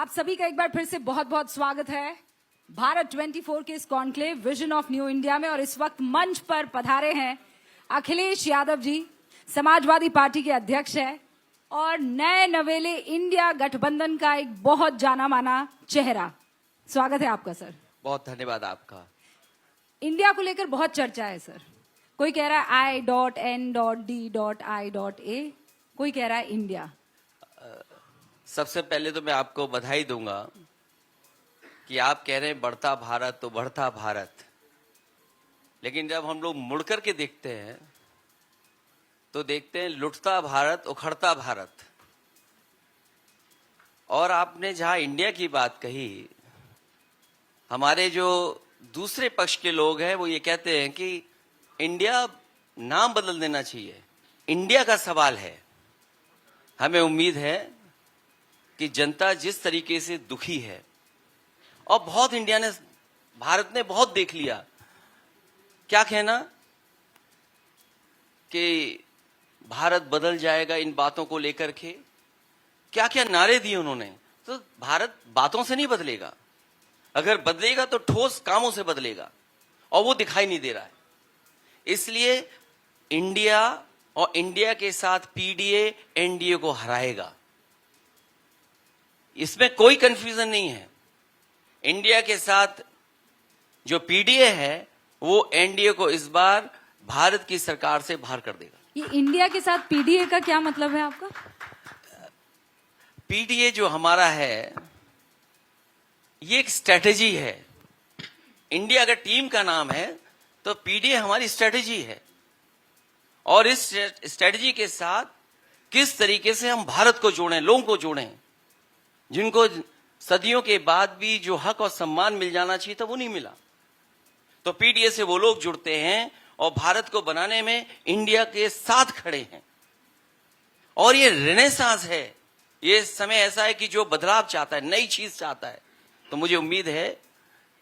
आप सभी का एक बार फिर से बहुत बहुत स्वागत है भारत 24 के इस conclave vision of new India में। और इस वक्त मंच पर पधारे हैं अखिलेश यादव जी, समाजवादी पार्टी के अध्यक्ष हैं और नए नवेले इंडिया गठबंधन का एक बहुत जाना माना चेहरा। स्वागत है आपका सर। बहुत धन्यवाद आपका। इंडिया को लेकर बहुत चर्चा है सर। कोई कह रहा है I.N.D.I.A, कोई कह रहा है इंडिया। सबसे पहले तो मैं आपको बधाई दूंगा कि आप कह रहे हैं बढ़ता भारत तो बढ़ता भारत, लेकिन जब हम लोग मुड़ करके देखते हैं तो देखते हैं लुटता भारत उखड़ता भारत। और आपने जहां इंडिया की बात कही, हमारे जो दूसरे पक्ष के लोग हैं वो ये कहते हैं कि इंडिया नाम बदल देना चाहिए। इंडिया का सवाल है। हमें उम्मीद है कि जनता जिस तरीके से दुखी है, और बहुत भारत ने बहुत देख लिया, क्या कहना कि भारत बदल जाएगा, इन बातों को लेकर के क्या क्या नारे दिए उन्होंने। तो भारत बातों से नहीं बदलेगा, अगर बदलेगा तो ठोस कामों से बदलेगा, और वो दिखाई नहीं दे रहा है। इसलिए इंडिया और इंडिया के साथ पीडीए एनडीए को हराएगा, इसमें कोई कंफ्यूजन नहीं है। इंडिया के साथ जो पीडीए है वो एनडीए को इस बार भारत की सरकार से बाहर कर देगा। ये इंडिया के साथ पीडीए का क्या मतलब है आपका? पीडीए जो हमारा है ये एक स्ट्रेटेजी है। इंडिया अगर टीम का नाम है तो पीडीए हमारी स्ट्रेटेजी है, और इस स्ट्रेटेजी के साथ किस तरीके से हम भारत को जोड़ें, लोगों को जोड़ें, जिनको सदियों के बाद भी जो हक और सम्मान मिल जाना चाहिए था वो नहीं मिला। तो पीडीए से वो लोग जुड़ते हैं और भारत को बनाने में इंडिया के साथ खड़े हैं। और ये रेनेसांस है, ये समय ऐसा है कि जो बदलाव चाहता है, नई चीज चाहता है। तो मुझे उम्मीद है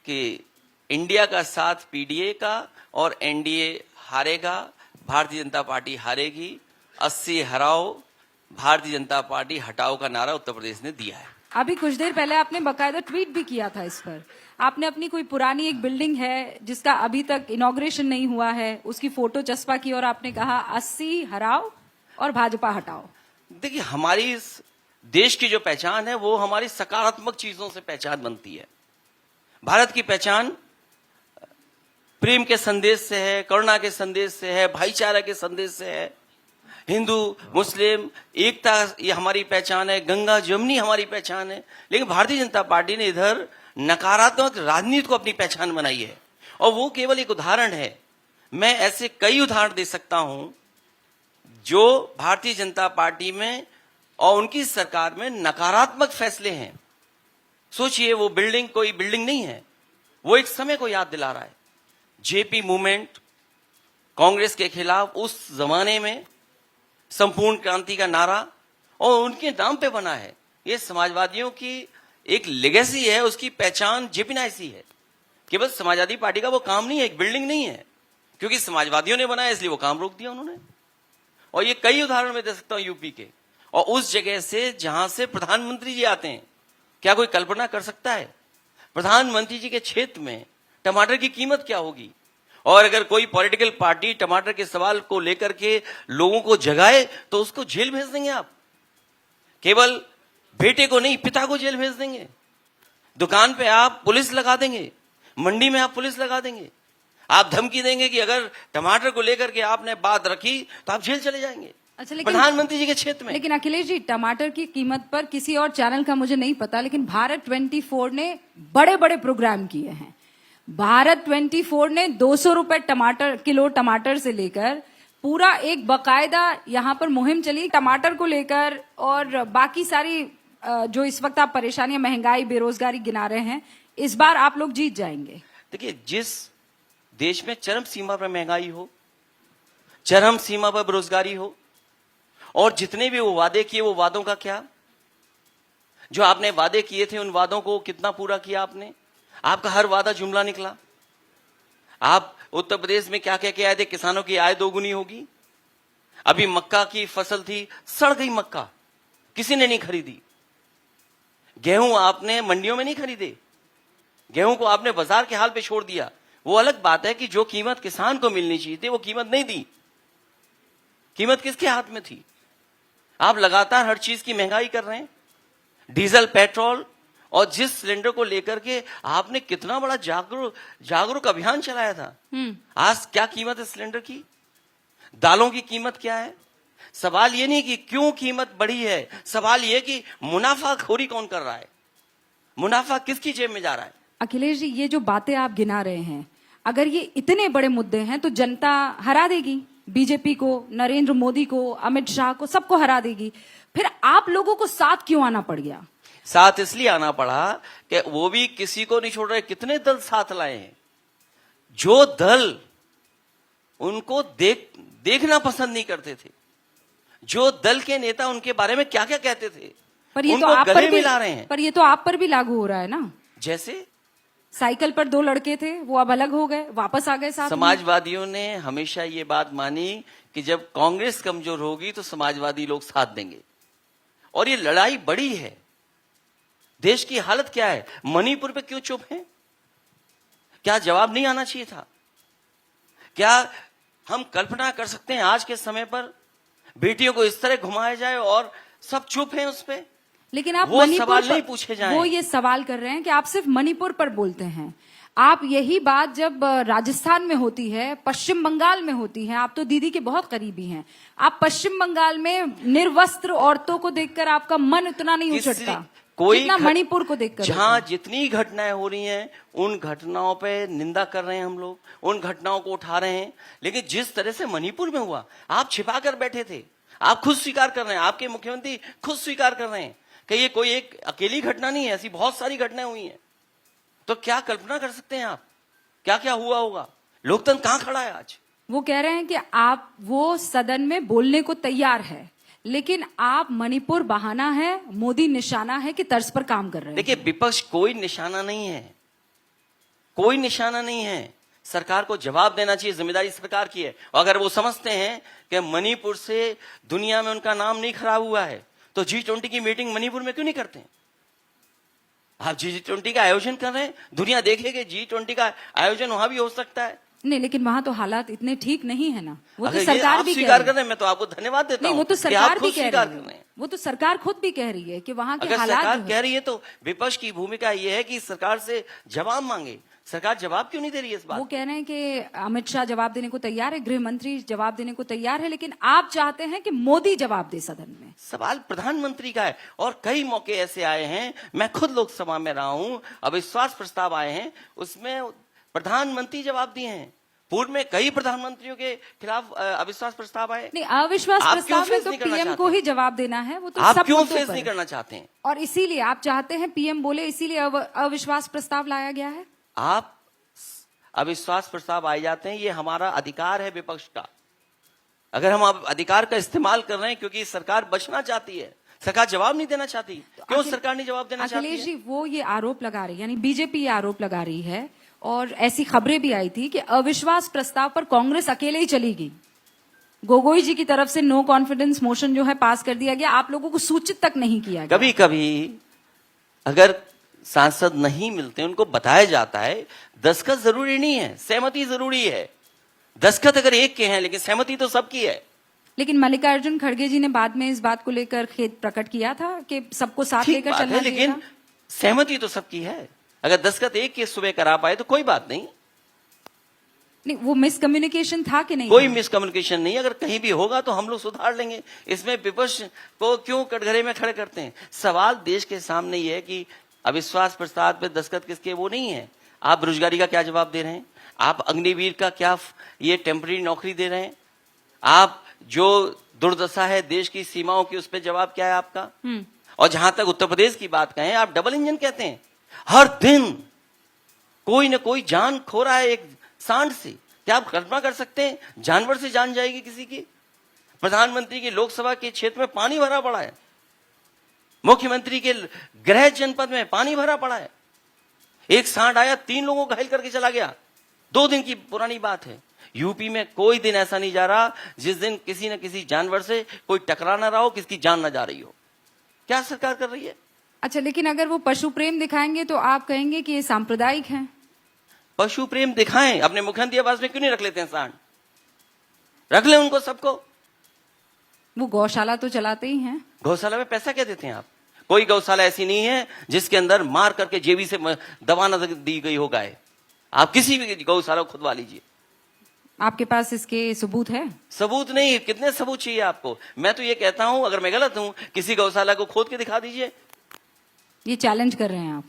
कि इंडिया का साथ पीडीए का और एनडीए हारेगा, भारतीय जनता पार्टी हारेगी। 80 हराओ, भारतीय जनता पार्टी हटाओ का नारा उत्तर प्रदेश ने दिया है। अभी कुछ देर पहले आपने बकायदा ट्वीट भी किया था इस पर। आपने अपनी कोई पुरानी एक बिल्डिंग है जिसका अभी तक इनॉग्रेशन नहीं हुआ है, उसकी फोटो चस्पा की और आपने कहा 80 हराओ और भाजपा हटाओ। देखिए, हमारी इस देश की जो पहचान है वो हमारी सकारात्मक चीजों से पहचान बनती है। भारत की पहचान प्रेम के संदेश से है, करुणा के संदेश से है, भाईचारा के संदेश से है। हिंदू मुस्लिम एकता ये हमारी पहचान है, गंगा जमुनी हमारी पहचान है। लेकिन भारतीय जनता पार्टी ने इधर नकारात्मक राजनीति को अपनी पहचान बनाई है, और वो केवल एक उदाहरण है। मैं ऐसे कई उदाहरण दे सकता हूं जो भारतीय जनता पार्टी में और उनकी सरकार में नकारात्मक फैसले हैं। सोचिए, वो बिल्डिंग कोई बिल्डिंग नहीं है, वो एक समय को याद दिला रहा है। जेपी मूवमेंट कांग्रेस के खिलाफ उस जमाने में संपूर्ण क्रांति का नारा और उनके नाम पे बना है। ये समाजवादियों की एक लेगेसी है, उसकी पहचान जेपी नायसी है। केवल समाजवादी पार्टी का वो काम नहीं है, एक बिल्डिंग नहीं है, क्योंकि समाजवादियों ने बनाया इसलिए वो काम रोक दिया उन्होंने। और ये कई उदाहरण मैं दे सकता हूं यूपी के, और उस जगह से जहां से प्रधानमंत्री जी आते हैं। क्या कोई कल्पना कर सकता है प्रधानमंत्री जी के क्षेत्र में टमाटर की कीमत क्या होगी? और अगर कोई पॉलिटिकल पार्टी टमाटर के सवाल को लेकर के लोगों को जगाए तो उसको जेल भेज देंगे आप। केवल बेटे को नहीं, पिता को जेल भेज देंगे। दुकान पे आप पुलिस लगा देंगे, मंडी में आप पुलिस लगा देंगे। आप धमकी देंगे कि अगर टमाटर को लेकर के आपने बात रखी तो आप जेल चले जाएंगे। अच्छा, लेकिन प्रधानमंत्री जी के क्षेत्र में। लेकिन अखिलेश जी, टमाटर की कीमत पर किसी और चैनल का मुझे नहीं पता, लेकिन भारत 24 ने बड़े बड़े प्रोग्राम किए हैं। भारत 24 ने 200 रुपए किलो टमाटर से लेकर पूरा एक बकायदा यहाँ पर मुहिम चली टमाटर को लेकर, और बाकी सारी जो इस वक्त आप परेशानियां, महंगाई, बेरोजगारी गिना रहे हैं, इस बार आप लोग जीत जाएंगे। देखिए, जिस देश में चरम सीमा पर महंगाई हो, चरम सीमा पर बेरोजगारी हो, और जितने भी वो वादे किए, वो वादों का क्या? जो आपने वादे किए थे उन वादों को कितना पूरा किया आपने? आपका हर वादा जुमला निकला। आप उत्तर प्रदेश में क्या क्या कह आए थे? किसानों की आय दोगुनी होगी। अभी मक्का की फसल थी, सड़ गई मक्का, किसी ने नहीं खरीदी। गेहूं आपने मंडियों में नहीं खरीदे, गेहूं को आपने बाजार के हाल पे छोड़ दिया। वो अलग बात है कि जो कीमत किसान को मिलनी चाहिए थी वो कीमत नहीं दी। कीमत किसके हाथ में थी? आप लगातार हर चीज की महंगाई कर रहे हैं, डीजल, पेट्रोल, और जिस सिलेंडर को लेकर के आपने कितना बड़ा जागरूक अभियान चलाया था। आज क्या कीमत है सिलेंडर की? दालों की कीमत क्या है? सवाल ये नहीं कि क्यों कीमत बढ़ी है, सवाल ये कि मुनाफाखोरी कौन कर रहा है, मुनाफा किसकी जेब में जा रहा है। अखिलेश जी, ये जो बातें आप गिना रहे हैं, अगर ये इतने बड़े मुद्दे हैं तो जनता हरा देगी बीजेपी को, नरेंद्र मोदी को, अमित शाह को, सबको हरा देगी। फिर आप लोगों को साथ क्यों आना पड़ गया? साथ इसलिए आना पड़ा कि वो भी किसी को नहीं छोड़ रहे। कितने दल साथ लाए हैं, जो दल उनको देखना पसंद नहीं करते थे, जो दल के नेता उनके बारे में क्या क्या कहते थे, पर ये तो उनको आप गले पर भी मिला रहे हैं। पर ये तो आप पर भी लागू हो रहा है ना। जैसे साइकिल पर 2 लड़के थे, वो अब अलग हो गए, वापस आ गए साथ में। समाजवादियों ने हमेशा ये बात मानी कि जब कांग्रेस कमजोर होगी तो समाजवादी लोग साथ देंगे, और ये लड़ाई बड़ी है। देश की हालत क्या है? मणिपुर पे क्यों चुप हैं? क्या जवाब नहीं आना चाहिए था? क्या हम कल्पना कर सकते हैं आज के समय पर बेटियों को इस तरह घुमाया जाए और सब चुप हैं उस पे? लेकिन आप वो मणिपुर सवाल पर- नहीं पूछे जाएं। वो ये सवाल कर रहे हैं कि आप सिर्फ मणिपुर पर बोलते हैं। आप यही बात जब राजस्थान में होती है, पश्चिम बंगाल में होती है, आप तो दीदी के बहुत करीबी हैं, आप पश्चिम बंगाल में निर्वस्त्र औरतों को देखकर आपका मन उतना नहीं उछटता जितना मणिपुर को देखकर। जहां जितनी घटनाएं हो रही हैं उन घटनाओं पे निंदा कर रहे हैं हम लोग, उन घटनाओं को उठा रहे हैं, लेकिन जिस तरह से मणिपुर में हुआ, आप छिपा कर बैठे थे, आप खुद स्वीकार कर रहे हैं, आपके मुख्यमंत्री खुद स्वीकार कर रहे हैं कि ये कोई एक अकेली घटना नहीं है, ऐसी बहुत सारी घटनाएं हुई हैं। तो क्या कल्पना कर सकते हैं आप क्या क्या हुआ होगा? लोकतंत्र कहां खड़ा है आज? वो कह रहे हैं कि आप वो सदन में बोलने को तैयार है, लेकिन आप मणिपुर बहाना है, मोदी निशाना है कि तर्ज पर काम कर रहे हैं। देखिए, विपक्ष कोई निशाना नहीं है, कोई निशाना नहीं है। सरकार को जवाब देना चाहिए, जिम्मेदारी सरकार की है। और अगर वो समझते हैं कि मणिपुर से दुनिया में उनका नाम नहीं खराब हुआ है तो G20 की मीटिंग मणिपुर में क्यों नहीं करते? आप G20 का आयोजन कर रहे हैं, दुनिया देखेगी G20 का आयोजन वहां भी हो सकता है। नहीं, लेकिन वहां तो हालात इतने ठीक नहीं है ना। वो अगर तो ये सरकार आप भी स्वीकार कह कर रही रहे हैं, मैं तो आपको धन्यवाद देता नहीं, हूं वो तो कि सरकार आप भी खुद कह स्वीकार रही कर रहे है, हैं। वो तो सरकार खुद भी कह रही है कि वहां के अगर हालात सरकार जो है- कह रही है तो विपक्ष की भूमिका यह है कि सरकार से जवाब मांगे। सरकार जवाब क्यों नहीं दे रही है इस बात? वो कह रहे हैं कि अमित शाह जवाब देने को तैयार है, गृह मंत्री जवाब देने को तैयार है, लेकिन आप चाहते हैं कि मोदी जवाब दे सदन में। सवाल प्रधानमंत्री का है, और कई मौके ऐसे आए हैं, मैं खुद लोकसभा में रहा हूं, अविश्वास प्रस्ताव आए हैं, उसमें प्रधानमंत्री जवाब दिए हैं। पूर्व में कई प्रधानमंत्रियों के खिलाफ अविश्वास प्रस्ताव आए। नहीं, अविश्वास आप क्यों प्रस्ताव में फेस तो नहीं करना पीएम को चाहते? ही जवाब देना है, वो तो आप सब क्यों मुद्दों फेस पर नहीं है। करना चाहते हैं? और इसीलिए आप चाहते हैं पीएम बोले, इसीलिए अविश्वास प्रस्ताव लाया गया है। आप अविश्वास प्रस्ताव आए जाते हैं, ये हमारा अधिकार है विपक्ष का। अगर हम अब अधिकार का इस्तेमाल कर रहे हैं क्योंकि सरकार बचना चाहती है, सरकार जवाब नहीं देना चाहती, क्यों सरकार नहीं जवाब देना चाहती अखिलेश है? जी, वो ये आरोप लगा रही है, यानी बीजेपी ये आरोप लगा रही है, और ऐसी खबरें भी आई थी कि अविश्वास प्रस्ताव पर कांग्रेस अकेले ही चलेगी। गोगोई जी की तरफ से नो कॉन्फिडेंस मोशन जो है पास कर दिया गया, आप लोगों को सूचित तक नहीं किया गया। कभी कभी अगर सांसद नहीं मिलते, उनको बताया जाता है दस्तखत जरूरी नहीं है, सहमति जरूरी है। दस्तखत अगर एक के हैं लेकिन सहमति तो सबकी है। लेकिन मल्लिकार्जुन खड़गे जी ने बाद में इस बात को लेकर खेद प्रकट किया था कि सबको साथ ठीक लेकर बात चलना है, चाहिए लेकिन था। सहमति तो सबकी है। अगर दस्तखत एक के सुबह करा पाए तो कोई बात नहीं, नहीं, वो मिसकम्युनिकेशन था कि नहीं कोई था? मिसकम्युनिकेशन नहीं। अगर कहीं भी होगा तो हम लोग सुधार लेंगे। इसमें विपक्ष को क्यों कटघरे में खड़े करते हैं? सवाल देश के सामने ये है कि अविश्वास प्रस्ताव पे दस्तखत किसके, वो नहीं है। आप बेरोजगारी का क्या जवाब दे रहे हैं? आप अग्निवीर का क्या ये टेम्पररी नौकरी दे रहे हैं? आप जो दुर्दशा है देश की सीमाओं की, उस पर जवाब क्या है आपका? और जहां तक उत्तर प्रदेश की बात कहें, आप डबल इंजन कहते हैं। हर दिन कोई न कोई जान खो रहा है एक सांड से। क्या आप कल्पना कर सकते हैं जानवर से जान जाएगी किसी की? प्रधानमंत्री की लोकसभा के क्षेत्र में पानी भरा पड़ा है, मुख्यमंत्री के गृह जनपद में पानी भरा पड़ा है। एक सांड आया, 3 लोगों को घायल करके चला गया। 2 दिन की पुरानी बात है। यूपी में कोई दिन ऐसा नहीं जा रहा जिस दिन किसी न किसी जानवर से कोई टकरा ना रहा हो, किसकी जान ना जा रही हो। क्या सरकार कर रही है? अच्छा, लेकिन अगर वो पशु प्रेम दिखाएंगे तो आप कहेंगे कि ये सांप्रदायिक है। पशु प्रेम दिखाएं, अपने मुख्यमंत्री आवास में क्यों नहीं रख लेते हैं सांड? रख ले उनको सबको। वो गौशाला तो चलाते ही हैं। गौशाला में पैसा क्या देते हैं आप? कोई गौशाला ऐसी नहीं है जिसके अंदर मार करके जेबी से दवा न दी गई हो गाय। आप किसी भी गौशाला को खुदवा लीजिए। आपके पास इसके सबूत है? सबूत नहीं, कितने सबूत चाहिए आपको? मैं तो ये कहता हूं, अगर मैं गलत हूं, किसी गौशाला को खोद के दिखा दीजिए। ये चैलेंज कर रहे हैं आप?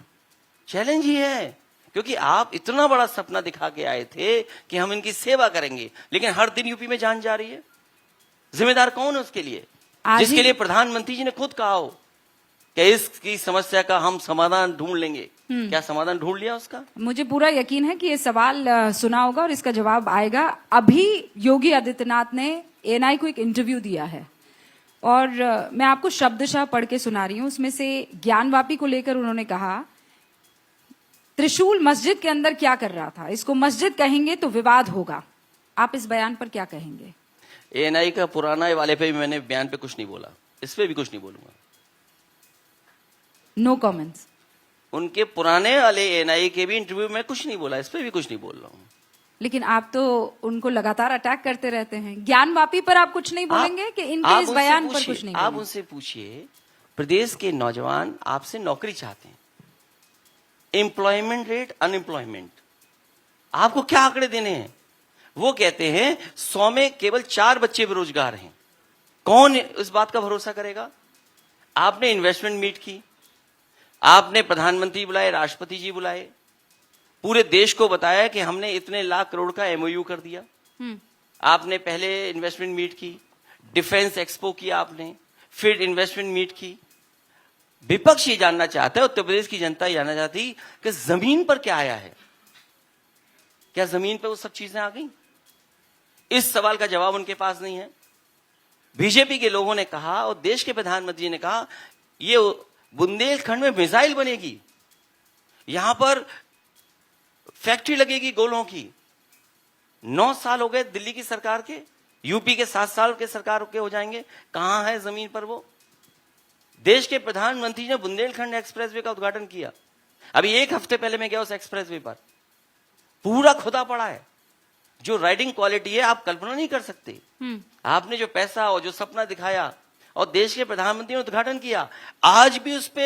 चैलेंज ही है, क्योंकि आप इतना बड़ा सपना दिखा के आए थे कि हम इनकी सेवा करेंगे, लेकिन हर दिन यूपी में जान जा रही है। जिम्मेदार कौन है उसके लिए? जिसके लिए प्रधानमंत्री जी ने खुद कहा हो कि इसकी समस्या का हम समाधान ढूंढ लेंगे। क्या समाधान ढूंढ लिया उसका? मुझे पूरा यकीन है कि ये सवाल सुना होगा और इसका जवाब आएगा। अभी योगी आदित्यनाथ ने एएनआई को एक इंटरव्यू दिया है और मैं आपको शब्दशः पढ़ के सुना रही हूं। उसमें से ज्ञानवापी को लेकर उन्होंने कहा, त्रिशूल मस्जिद के अंदर क्या कर रहा था, इसको मस्जिद कहेंगे तो विवाद होगा। आप इस बयान पर क्या कहेंगे? एएनआई का पुराना वाले पे भी मैंने बयान पे कुछ नहीं बोला, इस पे भी कुछ नहीं बोलूंगा। No comments. उनके पुराने वाले एएनआई के भी इंटरव्यू में कुछ नहीं बोला, इस पे भी कुछ नहीं बोल रहा हूं। लेकिन आप तो उनको लगातार अटैक करते रहते हैं। ज्ञानवापी पर आप कुछ नहीं बोलेंगे कि इनके इस बयान पर कुछ नहीं? आप उनसे पूछिए, प्रदेश के नौजवान आपसे नौकरी चाहते हैं, एम्प्लॉयमेंट रेट, अनएम्प्लॉयमेंट, आपको क्या आंकड़े देने हैं? वो कहते हैं 100 में केवल 4 बच्चे बेरोजगार हैं। कौन इस बात का भरोसा करेगा? आपने इन्वेस्टमेंट मीट की, आपने प्रधानमंत्री बुलाए, राष्ट्रपति जी बुलाए, पूरे देश को बताया कि हमने इतने लाख करोड़ का एमओयू कर दिया। आपने पहले इन्वेस्टमेंट मीट की, डिफेंस एक्सपो किया आपने, फिर इन्वेस्टमेंट मीट की। विपक्ष ये जानना चाहता है, उत्तर प्रदेश की जनता ये जानना चाहती कि जमीन पर क्या आया है। क्या जमीन पर वो सब चीजें आ गई? इस सवाल का जवाब उनके पास नहीं है। बीजेपी के लोगों ने कहा और देश के प्रधानमंत्री ने कहा, ये बुंदेलखंड में मिसाइल बनेगी, यहां पर फैक्ट्री लगेगी गोलों की। 9 साल हो गए दिल्ली की सरकार के, यूपी के 7 साल के सरकार के हो जाएंगे, कहां है जमीन पर वो? देश के प्रधानमंत्री ने बुंदेलखंड एक्सप्रेसवे का उद्घाटन किया। अभी 1 हफ्ते पहले मैं गया उस एक्सप्रेसवे पर, पूरा खुदा पड़ा है। जो राइडिंग क्वालिटी है आप कल्पना नहीं कर सकते। आपने जो पैसा और जो सपना दिखाया और देश के प्रधानमंत्री ने उद्घाटन किया, आज भी उस पे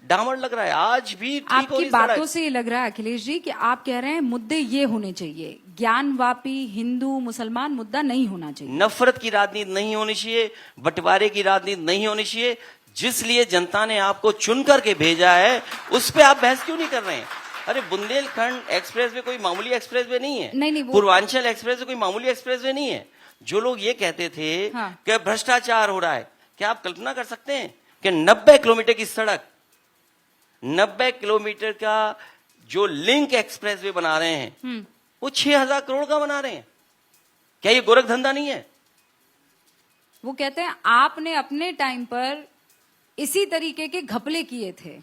डामर लग रहा है, आज भी ठीक आपकी बातों से ये लग रहा है अखिलेश जी कि आप कह रहे हैं मुद्दे ये होने चाहिए, ज्ञानवापी हिंदू मुसलमान मुद्दा नहीं होना चाहिए, नफरत की राजनीति नहीं होनी चाहिए, बंटवारे की राजनीति नहीं होनी चाहिए। जिस लिए जनता ने आपको चुन करके भेजा है उस पे आप बहस क्यों नहीं कर रहे हैं? अरे बुंदेलखंड एक्सप्रेसवे कोई मामूली एक्सप्रेसवे नहीं है, नहीं, पूर्वांचल एक्सप्रेसवे कोई मामूली एक्सप्रेसवे नहीं है। जो लोग ये कहते थे कि भ्रष्टाचार हो रहा है, क्या आप कल्पना कर सकते हैं कि 90 किलोमीटर की सड़क, 90 किलोमीटर का जो लिंक एक्सप्रेसवे बना रहे हैं वो 6000 करोड़ का बना रहे हैं। क्या ये गोरख धंधा नहीं है? वो कहते हैं आपने अपने टाइम पर इसी तरीके के घपले किए थे,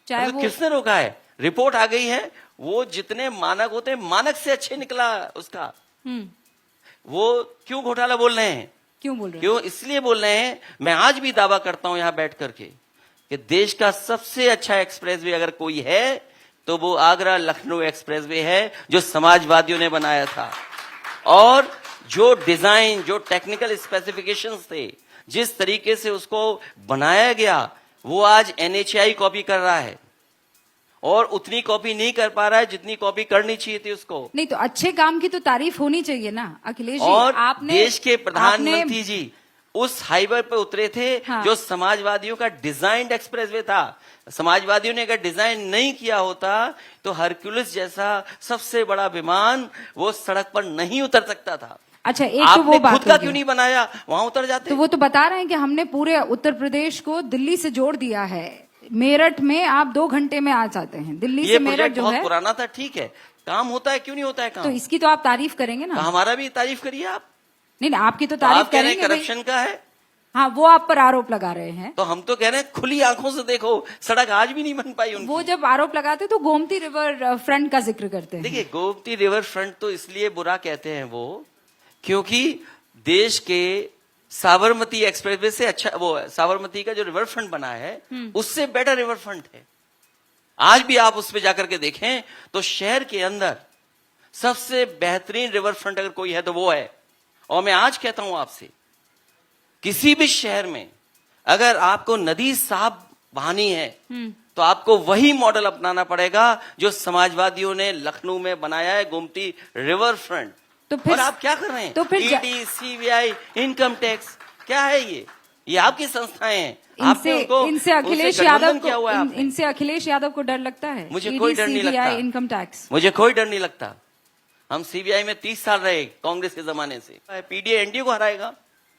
चाहे वो किसने रोका है? रिपोर्ट आ गई है, वो जितने मानक होते हैं मानक से अच्छे निकला उसका। वो क्यों घोटाला बोल रहे हैं? क्यों बोल रहे हैं? क्यों? इसलिए बोल रहे हैं, मैं आज भी दावा करता हूं यहां बैठ करके कि देश का सबसे अच्छा एक्सप्रेसवे अगर कोई है तो वो आगरा लखनऊ एक्सप्रेसवे है, जो समाजवादियों ने बनाया था। और जो डिजाइन, जो टेक्निकल स्पेसिफिकेशंस थे, जिस तरीके से उसको बनाया गया, वो आज एनएचएआई कॉपी कर रहा है और उतनी कॉपी नहीं कर पा रहा है जितनी कॉपी करनी चाहिए थी उसको। नहीं तो अच्छे काम की तो तारीफ होनी चाहिए ना अखिलेश जी। और आपने देश के प्रधानमंत्री जी उस हाईवे पे उतरे थे जो समाजवादियों का डिजाइंड एक्सप्रेसवे था। समाजवादियों ने अगर डिजाइन नहीं किया होता तो हरक्यूलिस जैसा सबसे बड़ा विमान वो सड़क पर नहीं उतर सकता था। अच्छा, एक आपने तो वो बात खुद का क्यों नहीं बनाया, वहां उतर जाते? तो वो तो बता रहे हैं कि हमने पूरे उत्तर प्रदेश को दिल्ली से जोड़ दिया है। मेरठ में आप 2 घंटे में आ जाते हैं, दिल्ली से मेरठ जो है। बहुत पुराना था, ठीक है, काम होता है, क्यों नहीं होता है काम? तो इसकी तो आप तारीफ करेंगे ना? तो हमारा भी तारीफ करिए आप। नहीं, आपकी तो तारीफ करेंगे। करप्शन का है, हाँ, वो आप पर आरोप लगा रहे हैं। तो हम तो कह रहे हैं खुली आंखों से देखो, सड़क आज भी नहीं बन पाई उनकी। वो जब आरोप लगाते तो गोमती रिवर फ्रंट का जिक्र करते हैं। देखिए, गोमती रिवर फ्रंट तो इसलिए बुरा कहते हैं वो, क्योंकि देश के साबरमती एक्सप्रेसवे से अच्छा, वो साबरमती का जो रिवर फ्रंट बना है उससे बेटर रिवर फ्रंट है। आज भी आप उस पे जाकर के देखें तो शहर के अंदर सबसे बेहतरीन रिवर फ्रंट अगर कोई है तो वो है। और मैं आज कहता हूं आपसे, किसी भी शहर में अगर आपको नदी साफ बहानी है तो आपको वही मॉडल अपनाना पड़ेगा जो समाजवादियों ने लखनऊ में बनाया है, गोमती रिवर फ्रंट। तो फिर और आप क्या कर रहे हैं? तो फिर ईडी, सीबीआई, इनकम टैक्स, क्या है ये आपकी संस्थाएं हैं। इनसे अखिलेश यादव क्या हुआ है को आपने? इनसे अखिलेश यादव को डर लगता है? मुझे कोई डर नहीं लगता। इनकम टैक्स, मुझे कोई डर नहीं लगता। हम सीबीआई में 30 साल रहे कांग्रेस के जमाने से। पीडीए एनडीए को हराएगा,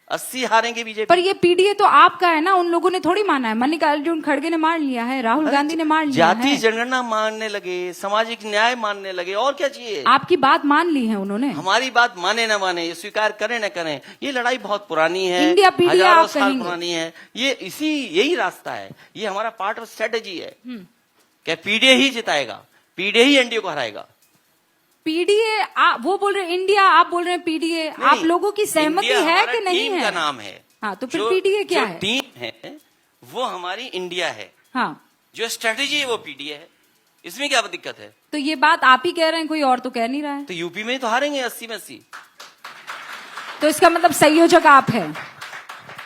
80 हारेंगे बीजेपी। पर ये पीडीए तो आपका है ना, उन लोगों ने थोड़ी माना है। मल्लिकार्जुन खड़गे ने मान लिया है, राहुल गांधी ने मान लिया जाति है, जनगणना मानने लगे, सामाजिक न्याय मानने लगे, और क्या चाहिए? आपकी बात मान ली है उन्होंने। हमारी बात माने ना माने, ये स्वीकार करें ना करें, ये लड़ाई बहुत पुरानी है, इंडिया पीडीए हजारों आप साल कहेंगे। पुरानी है। ये यही रास्ता है, ये हमारा पार्ट ऑफ स्ट्रेटेजी है। क्या पीडीए ही जिताएगा, पीडीए ही एनडीए को हराएगा। पीडीए वो बोल रहे हैं इंडिया, आप बोल रहे हैं पीडीए। आप लोगों की सहमति इंडिया है हमारा कि नहीं टीम है? का नाम है। हाँ, तो फिर पीडीए क्या है? टीम है वो हमारी इंडिया है। हाँ, जो स्ट्रेटेजी है वो पीडीए है। इसमें क्या दिक्कत है? तो ये बात आप ही कह रहे हैं, कोई और तो कह नहीं रहा है। तो यूपी में तो हारेंगे 80 में 80। तो इसका मतलब संयोजक आप है,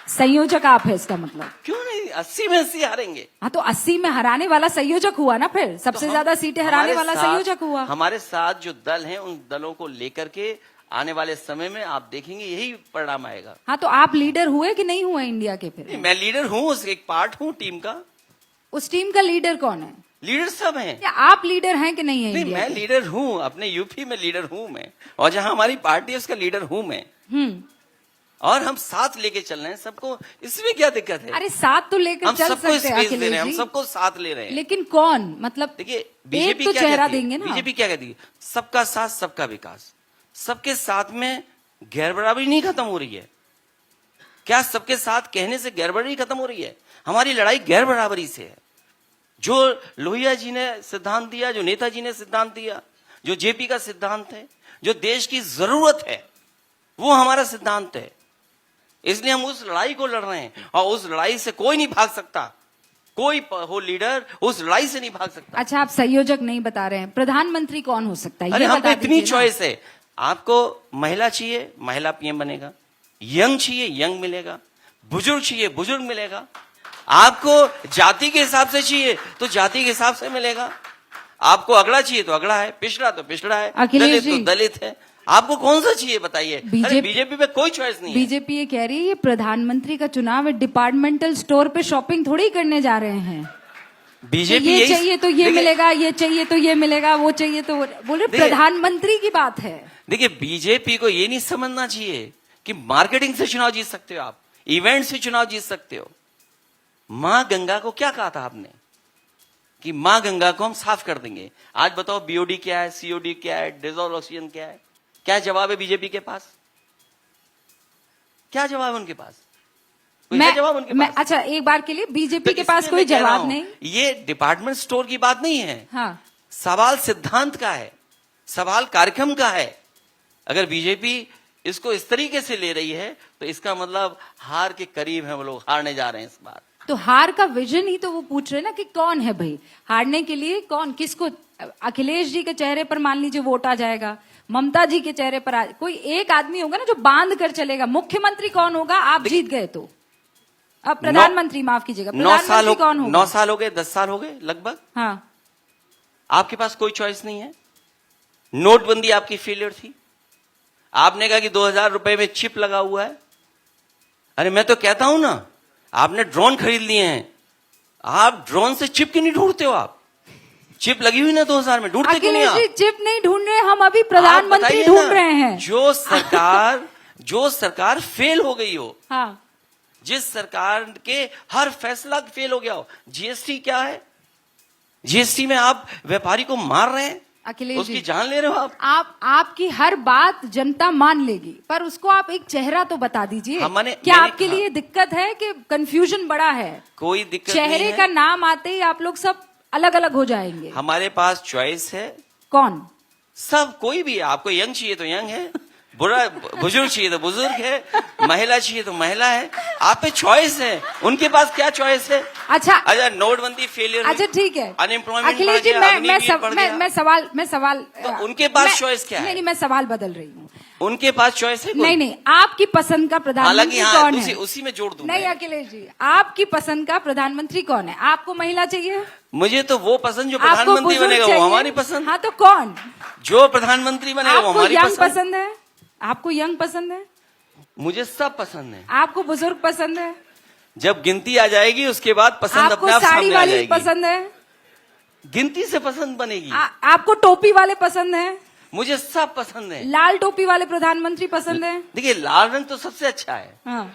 संयोजक आप है इसका मतलब। क्यों नहीं, 80 में 80 हारेंगे। हाँ, तो 80 में हराने वाला संयोजक हुआ ना, फिर सबसे ज्यादा सीटें हराने वाला संयोजक हुआ। हमारे साथ जो दल हैं उन दलों को लेकर के आने वाले समय में आप देखेंगे यही परिणाम आएगा। हाँ, तो आप लीडर हुए कि नहीं हुए इंडिया के? फिर मैं लीडर हूँ, उसका एक पार्ट हूँ टीम का। उस टीम का लीडर कौन है? लीडर सब हैं। या आप लीडर हैं कि नहीं है? नहीं, इंडिया मैं के? लीडर हूँ, अपने यूपी में लीडर हूँ मैं, और जहां हमारी पार्टी है उसका लीडर हूँ मैं। और हम साथ लेके चल रहे हैं सबको, इसमें क्या दिक्कत है? अरे साथ तो लेकर हम चल सबको सकते हैं स्पेस दे रहे हैं, हम अखिलेश जी, सबको साथ ले रहे हैं। लेकिन कौन? मतलब देखिए बीजेपी एक तो क्या चेहरा कहती है? देंगे ना। बीजेपी क्या कहती है? सबका साथ सबका विकास। सबके साथ में गैर बराबरी नहीं खत्म हो रही है क्या? सबके साथ कहने से गैर बराबरी खत्म हो रही है? हमारी लड़ाई गैर बराबरी से है। जो लोहिया जी ने सिद्धांत दिया, जो नेताजी ने सिद्धांत दिया, जो जेपी का सिद्धांत है, जो देश की जरूरत है, वो हमारा सिद्धांत है। इसलिए हम उस लड़ाई को लड़ रहे हैं, और उस लड़ाई से कोई नहीं भाग सकता। कोई हो लीडर उस लड़ाई से नहीं भाग सकता। अच्छा, आप संयोजक नहीं बता रहे हैं, प्रधानमंत्री कौन हो सकता है? अरे ये हम बता पे इतनी दीजिए ना। चॉइस है। आपको महिला चाहिए, महिला पीएम बनेगा। यंग चाहिए, यंग मिलेगा। बुजुर्ग चाहिए, बुजुर्ग मिलेगा। आपको जाति के हिसाब से चाहिए तो जाति के हिसाब से मिलेगा। आपको अगड़ा चाहिए तो अगड़ा है, पिछड़ा तो पिछड़ा है, अखिलेश दलित तो जी, दलित है। आपको कौन सा चाहिए बताइए? अरे बीजेपी में कोई चॉइस नहीं है। बीजेपी ये कह रही है ये प्रधानमंत्री का चुनाव है, डिपार्टमेंटल स्टोर पे शॉपिंग थोड़ी करने जा रहे हैं। बीजेपी ये चाहिए तो ये मिलेगा, ये चाहिए तो ये मिलेगा, वो चाहिए तो बोले प्रधानमंत्री की बात है। देखिए बीजेपी को ये नहीं समझना चाहिए कि मार्केटिंग से चुनाव जीत सकते हो, आप इवेंट से चुनाव जीत सकते हो। मां गंगा को क्या कहा था आपने कि मां गंगा को हम साफ कर देंगे? आज बताओ बीओडी क्या है, सीओडी क्या है, डिजॉल्व ऑक्सीजन क्या है? क्या जवाब है बीजेपी के पास? क्या जवाब है उनके पास? जवाब उनके पास? अच्छा, एक बार के लिए बीजेपी तो के पास कोई जवाब नहीं। ये डिपार्टमेंट स्टोर की बात नहीं है। हाँ, सवाल सिद्धांत का है, सवाल कार्यक्रम का है। अगर बीजेपी इसको इस तरीके से ले रही है तो इसका मतलब हार के करीब है, वो लोग हारने जा रहे हैं इस बार। तो हार का विजन ही तो वो पूछ रहे हैं ना कि कौन है भाई हारने के लिए, कौन किसको? अखिलेश जी के चेहरे पर मान लीजिए वोट आ जाएगा, ममता जी के चेहरे पर कोई एक आदमी होगा ना जो बांध कर चलेगा। मुख्यमंत्री कौन होगा? आप जीत गए तो अब प्रधानमंत्री, माफ कीजिएगा, 9 साल कौन होगा? 9 साल हो गए, 10 साल हो गए लगभग। हाँ, आपके पास कोई चॉइस नहीं है। नोटबंदी आपकी फेलियर थी। आपने कहा कि 2000 रुपए में चिप लगा हुआ है। अरे मैं तो कहता हूं ना, आपने ड्रोन खरीद लिए हैं, आप ड्रोन से चिप क्यों नहीं ढूंढते हो? आप चिप लगी हुई ना 2000 में, ढूंढते क्यों नहीं? अखिलेश जी चिप नहीं ढूंढ रहे, हम अभी प्रधानमंत्री ढूंढ रहे हैं। जो सरकार फेल हो गई हो, हाँ, जिस सरकार के हर फैसला फेल हो गया हो। जीएसटी क्या है? जीएसटी में आप व्यापारी को मार रहे हैं, अखिलेश उसकी जी, जान ले रहे हो आप। आपकी हर बात जनता मान लेगी, पर उसको आप एक चेहरा तो बता दीजिए। क्या आपके लिए दिक्कत है कि कंफ्यूजन बड़ा है? कोई दिक्कत चेहरे नहीं है। का नाम आते ही आप लोग सब अलग अलग हो जाएंगे। हमारे पास चॉइस है। कौन? सब, कोई भी। आपको यंग चाहिए तो यंग है, बुरा बुजुर्ग चाहिए तो बुजुर्ग है, महिला चाहिए तो महिला है। आप पे चॉइस है, उनके पास क्या चॉइस है? अच्छा नोटबंदी फेलियर, अच्छा ठीक है अनएम्प्लॉयमेंट अखिलेश जी, मैं सवाल तो उनके पास चॉइस क्या है? नहीं मैं सवाल बदल रही हूँ। उनके पास चॉइस है? नहीं आपकी पसंद का प्रधानमंत्री हालांकि कौन है? उसी में जोड़ दूं। नहीं अखिलेश जी, आपकी पसंद का प्रधानमंत्री कौन है? आपको महिला चाहिए? मुझे तो वो पसंद जो आपको प्रधानमंत्री बुजुर्ग बनेगा वो चाहिए? हमारी पसंद। हाँ तो कौन? जो प्रधानमंत्री बनेगा वो आपको हमारी यंग पसंद। पसंद है? आपको यंग पसंद है? मुझे सब पसंद है। आपको बुजुर्ग पसंद है? जब गिनती आ जाएगी उसके बाद पसंद आपको अपने आप साड़ी सामने आ वाली जाएगी। पसंद है? गिनती से पसंद बनेगी। आपको टोपी वाले पसंद है? मुझे सब पसंद है। लाल टोपी वाले प्रधानमंत्री पसंद है? देखिए लाल रंग तो सबसे अच्छा है। हाँ।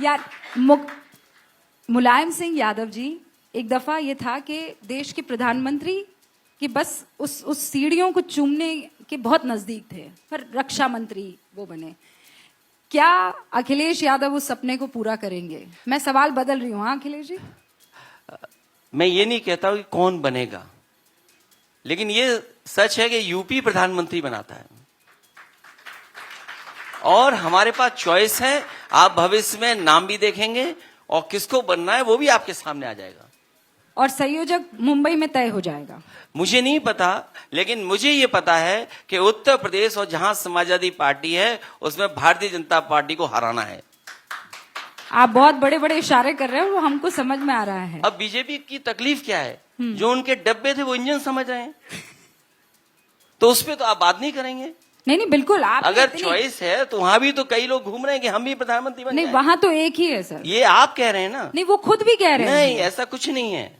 यार मुलायम सिंह यादव जी, एक दफा ये था कि देश के प्रधानमंत्री कि बस उस सीढ़ियों को चूमने के बहुत नजदीक थे, पर रक्षा मंत्री वो बने। क्या अखिलेश यादव उस सपने को पूरा करेंगे? मैं सवाल बदल रही हूँ। हाँ अखिलेश जी, मैं ये नहीं कहता हूं कि कौन बनेगा, लेकिन ये सच है कि यूपी प्रधानमंत्री बनाता है और हमारे पास चॉइस है। आप भविष्य में नाम भी देखेंगे और किसको बनना है वो भी आपके सामने आ जाएगा और संयोजक मुंबई में तय हो जाएगा। मुझे नहीं पता, लेकिन मुझे ये पता है कि उत्तर प्रदेश और जहां समाजवादी पार्टी है उसमें भारतीय जनता पार्टी को हराना है। आप बहुत बड़े बड़े इशारे कर रहे हो, वो हमको समझ में आ रहा है। अब बीजेपी की तकलीफ क्या है? जो उनके डब्बे थे वो इंजन समझ रहे हैं, तो उस पर तो आप बात नहीं करेंगे। नहीं बिल्कुल, आप अगर चॉइस है तो वहां भी तो कई लोग घूम रहे हैं कि हम भी प्रधानमंत्री बन नहीं जाएं। वहां तो एक ही है सर। ये आप कह रहे हैं ना? नहीं वो खुद भी कह रहे हैं। नहीं ऐसा कुछ नहीं है।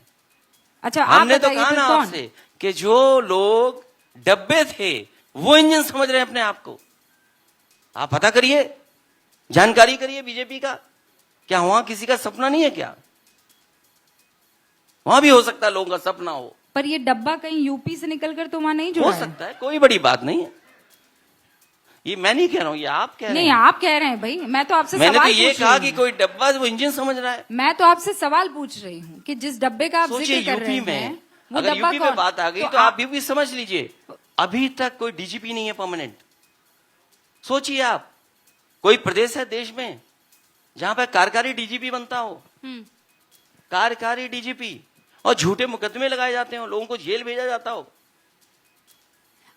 अच्छा हमने आप तो कहा ना आपसे कि जो लोग डब्बे थे वो इंजन समझ रहे हैं अपने आप को। आप पता करिए, जानकारी करिए बीजेपी का। क्या वहां किसी का सपना नहीं है क्या? वहां भी हो सकता है लोगों का सपना हो, पर ये डब्बा कहीं यूपी से निकलकर तो वहां नहीं जुड़ा हो है। सकता है, कोई बड़ी बात नहीं है। ये मैं नहीं कह रहा हूं, ये आप कह रहे नहीं हैं। आप कह रहे हैं भाई, मैं तो आपसे मैंने सवाल तो ये पूछ कहा रही कि हूं। कोई डब्बा वो इंजन समझ रहा है। मैं तो आपसे सवाल पूछ रही हूँ कि जिस डब्बे का आप सोचिए जिक्र कर रहे यूपी हैं में, वो अगर डब्बा यूपी में कौन? बात आ गई तो आप यूपी समझ लीजिए, अभी तक कोई डीजीपी नहीं है परमानेंट। सोचिए आप, कोई प्रदेश है देश में जहां पर कार्यकारी डीजीपी बनता हो, कार्यकारी डीजीपी, और झूठे मुकदमे लगाए जाते हो, लोगों को जेल भेजा जाता हो।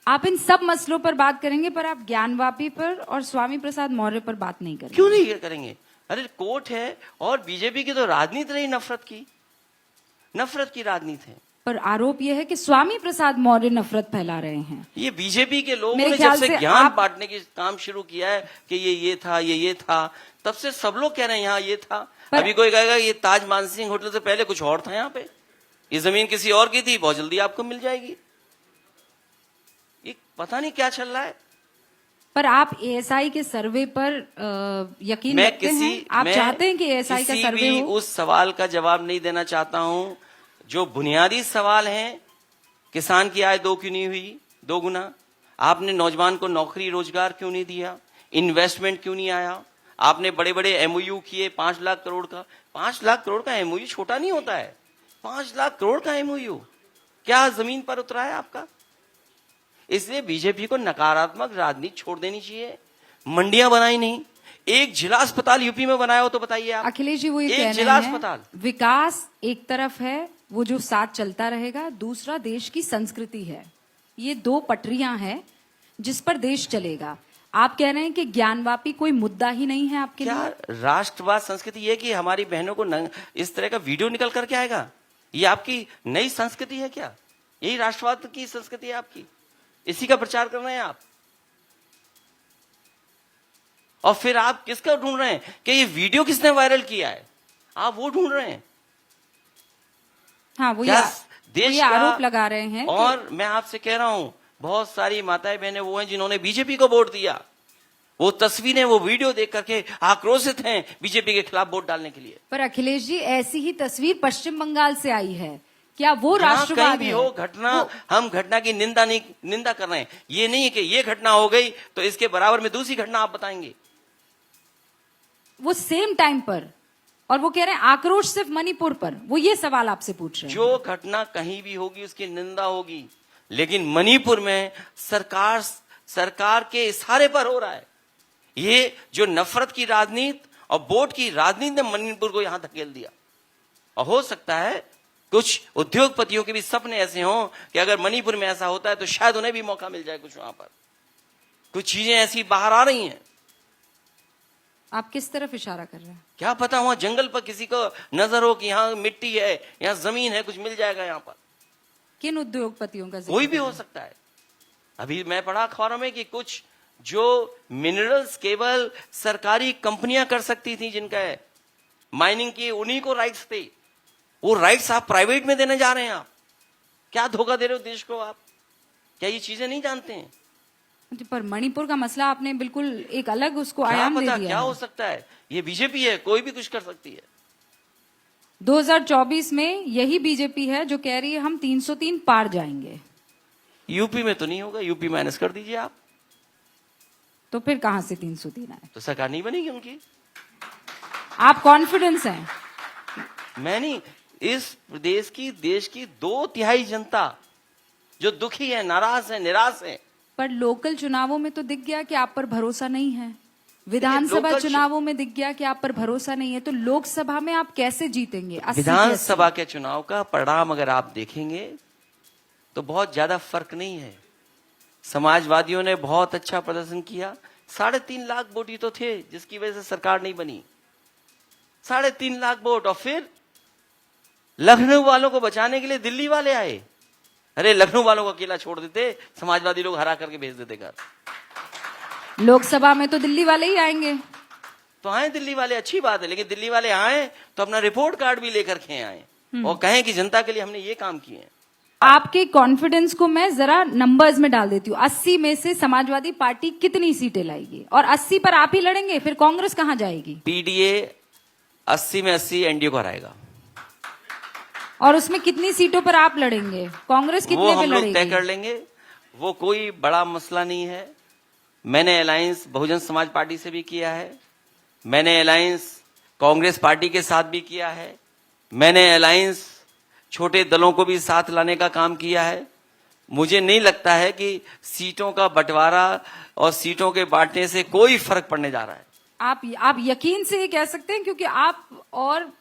आप इन सब मसलों पर बात करेंगे, पर आप ज्ञानवापी पर और स्वामी प्रसाद मौर्य पर बात नहीं करेंगे। क्यों नहीं करेंगे? अरे कोर्ट है, और बीजेपी की तो राजनीति रही नफरत की राजनीति है। पर आरोप यह है कि स्वामी प्रसाद मौर्य नफरत फैला रहे हैं। ये बीजेपी के लोगों मेरे ने जब ख्याल से से ज्ञान आप- बांटने की काम शुरू किया है कि ये था, ये था, तब से सब लोग कह रहे हैं यहाँ ये था। अभी कोई कहेगा ये ताज मानसिंह होटल से पहले कुछ और था यहाँ पे, ये जमीन किसी और की थी, बहुत जल्दी आपको मिल जाएगी। ये पता नहीं क्या चल रहा है। पर आप एएसआई के सर्वे पर यकीन रखते हैं? आप चाहते हैं कि एएसआई का सर्वे भी हो? उस सवाल का जवाब नहीं देना चाहता हूं जो बुनियादी सवाल है। किसान की आय 2 क्यों नहीं हुई 2 गुना? आपने नौजवान को नौकरी रोजगार क्यों नहीं दिया? इन्वेस्टमेंट क्यों नहीं आया? आपने बड़े बड़े एमओयू किए 5 लाख करोड़ का। 5 लाख करोड़ का एमओयू छोटा नहीं होता है। 5 लाख करोड़ का एमओयू क्या जमीन पर उतरा है आपका? इसलिए बीजेपी को नकारात्मक राजनीति छोड़ देनी चाहिए। मंडियां बनाई नहीं, एक जिला अस्पताल यूपी में बनाया हो तो बताइए आप। अखिलेश जी वो ये एक कह जिला रहे अस्पताल। हैं विकास एक तरफ है, वो जो साथ चलता रहेगा, दूसरा देश की संस्कृति है। ये 2 पटरियां हैं जिस पर देश चलेगा। आप कह रहे हैं कि ज्ञानवापी कोई मुद्दा ही नहीं है आपके क्या लिए? राष्ट्रवाद संस्कृति ये कि हमारी बहनों को इस तरह का वीडियो निकल करके आएगा, ये आपकी नई संस्कृति है क्या? यही राष्ट्रवाद की संस्कृति है आपकी? इसी का प्रचार कर रहे हैं आप? और फिर आप किसका ढूंढ रहे हैं कि ये वीडियो किसने वायरल किया है? आप वो ढूंढ रहे हैं। हाँ वो क्या ये देश का आरोप लगा रहे हैं और मैं आपसे कह रहा हूं, बहुत सारी माताएं बहनें वो हैं जिन्होंने बीजेपी को वोट दिया। वो तस्वीरें, वो वीडियो देख करके आक्रोशित हैं बीजेपी के खिलाफ वोट डालने के लिए। पर अखिलेश जी ऐसी ही तस्वीर पश्चिम बंगाल से आई है। क्या वो राष्ट्रवाद कहीं भी हो घटना, हम घटना की निंदा कर रहे हैं। ये नहीं है कि ये घटना हो गई तो इसके बराबर में दूसरी घटना आप बताएंगे। वो सेम टाइम पर, और वो कह रहे हैं आक्रोश सिर्फ मणिपुर पर। वो ये सवाल आपसे पूछ रहे हैं। जो घटना कहीं भी होगी उसकी निंदा होगी। लेकिन मणिपुर में सरकार के इशारे पर हो रहा है। ये जो नफरत की राजनीति और वोट की राजनीति ने मणिपुर को यहां धकेल दिया। और हो सकता है कुछ उद्योगपतियों के भी सपने ऐसे हों कि अगर मणिपुर में ऐसा होता है तो शायद उन्हें भी मौका मिल जाए कुछ वहां पर। कुछ चीजें ऐसी बाहर आ रही हैं। आप किस तरफ इशारा कर रहे हैं? क्या पता वहां जंगल पर किसी को नजर हो कि यहाँ मिट्टी है, यहाँ जमीन है, कुछ मिल जाएगा यहाँ पर। किन उद्योगपतियों का जिक्र कोई भी कर हो रहे हैं? सकता है। अभी मैं पढ़ा अखबारों में कि कुछ जो मिनरल्स केवल सरकारी कंपनियां कर सकती थी, जिनका है माइनिंग की, उन्हीं को राइट्स थे। वो राइट्स आप प्राइवेट में देने जा रहे हैं। आप क्या धोखा दे रहे हो देश को? आप क्या ये चीजें नहीं जानते हैं? पर मणिपुर का मसला आपने बिल्कुल एक अलग उसको क्या आयाम दे पता दिया क्या है। हो सकता है? ये बीजेपी है, कोई भी कुछ कर सकती है। 2024 में यही बीजेपी है जो कह रही है हम 303 पार जाएंगे। यूपी में तो नहीं होगा, यूपी माइनस कर दीजिए आप। तो फिर कहां से 303 आए? तो सरकार नहीं बनेगी उनकी। आप कॉन्फिडेंस हैं? मैं नहीं, इस प्रदेश की, देश की 2/3 जनता जो दुखी है, नाराज है, निराश है। पर लोकल चुनावों में तो दिख गया कि आप पर भरोसा नहीं है। विधानसभा लोकल चुनावों में दिख गया कि आप पर भरोसा नहीं है। तो लोकसभा में आप कैसे जीतेंगे? 80 विधानसभा के चुनाव का परिणाम अगर आप देखेंगे तो बहुत ज्यादा फर्क नहीं है। समाजवादियों ने बहुत अच्छा प्रदर्शन किया। 3.5 लाख वोट ही तो थे जिसकी वजह से सरकार नहीं बनी। 3.5 लाख वोट। और फिर लखनऊ वालों को बचाने के लिए दिल्ली वाले आए। अरे लखनऊ वालों को अकेला छोड़ देते, समाजवादी लोग हरा करके भेज देते घर। लोकसभा में तो दिल्ली वाले ही आएंगे। तो आए दिल्ली वाले, अच्छी बात है, लेकिन दिल्ली वाले आए तो अपना रिपोर्ट कार्ड भी लेकर के आए और कहें कि जनता के लिए हमने ये काम किए हैं। आपके कॉन्फिडेंस को मैं जरा नंबर्स में डाल देती हूँ। 80 में से समाजवादी पार्टी कितनी सीटें लाएगी? और 80 पर आप ही लड़ेंगे, फिर कांग्रेस कहां जाएगी? पीडीए 80 में 80 एनडीए को हराएगा। और उसमें कितनी सीटों पर आप लड़ेंगे? कांग्रेस वो कितने पे हम लोग तय लड़ेगी? कर लेंगे। वो कोई बड़ा मसला नहीं है। मैंने अलायंस बहुजन समाज पार्टी से भी किया है। मैंने अलायंस कांग्रेस पार्टी के साथ भी किया है। मैंने अलायंस छोटे दलों को भी साथ लाने का काम किया है। मुझे नहीं लगता है कि सीटों का बंटवारा और सीटों के बांटने से कोई फर्क पड़ने जा रहा है। आप यकीन से ये कह सकते हैं, क्योंकि आप और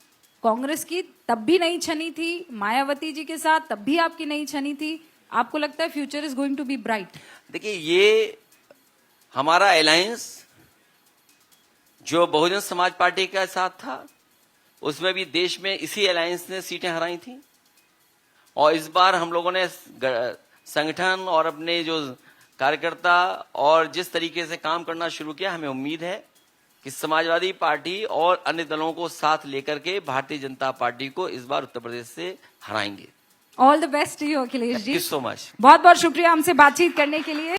कांग्रेस की तब भी नहीं छनी थी, मायावती जी के साथ तब भी आपकी नहीं छनी थी। आपको लगता है future is going to be bright? देखिए, ये हमारा अलायंस जो बहुजन समाज पार्टी के साथ था, उसमें भी देश में इसी अलायंस ने सीटें हराई थी। और इस बार हम लोगों ने संगठन और अपने जो कार्यकर्ता और जिस तरीके से काम करना शुरू किया, हमें उम्मीद है कि समाजवादी पार्टी और अन्य दलों को साथ लेकर के भारतीय जनता पार्टी को इस बार उत्तर प्रदेश से हराएंगे। All the best to you Akhilesh ji. Thank you so much. बहुत बहुत शुक्रिया हमसे बातचीत करने के लिए।